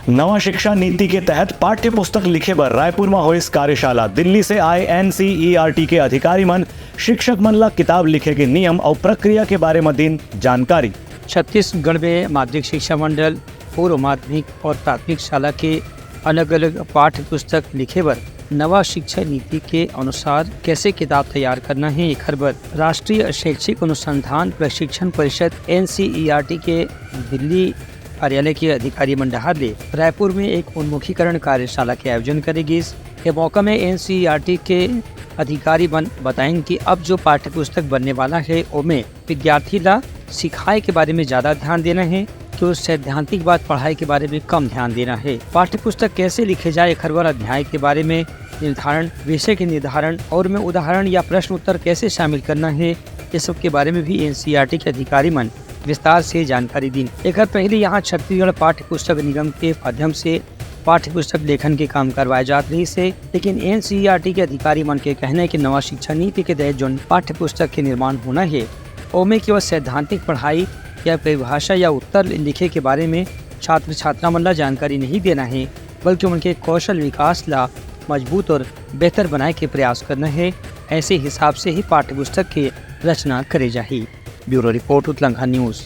नवा शिक्षा नीति के तहत पाठ्य पुस्तक लिखे बर रायपुर में होइस कार्यशाला। दिल्ली से आए NCERT के अधिकारी मन शिक्षक मन ला किताब लिखे के नियम और प्रक्रिया के बारे में दिन जानकारी। छत्तीसगढ़ में माध्यमिक शिक्षा मंडल, पूर्व माध्यमिक और प्राथमिक शाला के अलग अलग पाठ्य पुस्तक लिखे बर नवा शिक्षा नीति के अनुसार कैसे किताब तैयार करना है, एक बर राष्ट्रीय शैक्षिक अनुसंधान प्रशिक्षण परिषद NCERT के दिल्ली कार्यालय के अधिकारी मंडल ने रायपुर में एक उन्मुखीकरण कार्यशाला के आयोजन करेगी। इस मौका में NCERT के अधिकारी बताएंगे कि अब जो पाठ्य पुस्तक बनने वाला है उसमें विद्यार्थी ला सिखाए के बारे में ज्यादा ध्यान देना है कि उस सैद्धांतिक बात पढ़ाई के बारे में कम ध्यान देना है। पाठ्य पुस्तक कैसे लिखे जाए, एक बार अध्याय के बारे में निर्धारण, विषय के निर्धारण और में उदाहरण या प्रश्न उत्तर कैसे शामिल करना है, ये सब के बारे में भी NCERT के अधिकारी मन विस्तार से जानकारी दी। एक पहले यहाँ छत्तीसगढ़ पाठ्य पुस्तक निगम के माध्यम से पाठ्य पुस्तक लेखन के काम करवाए जाते रही से, लेकिन NCERT के अधिकारी मन के कहना है कि नवा शिक्षा नीति के तहत जो पाठ्य पुस्तक के निर्माण होना है ओमे केवल सैद्धांतिक पढ़ाई या परिभाषा या उत्तर लिखे के बारे में छात्र छात्रा मन ला जानकारी नहीं देना है, बल्कि उनके कौशल विकास ला मजबूत और बेहतर बनाए के प्रयास करना है। ऐसे हिसाब से ही पाठ्य पुस्तक की रचना करे जाही। Bureau report, Uttarakhand news.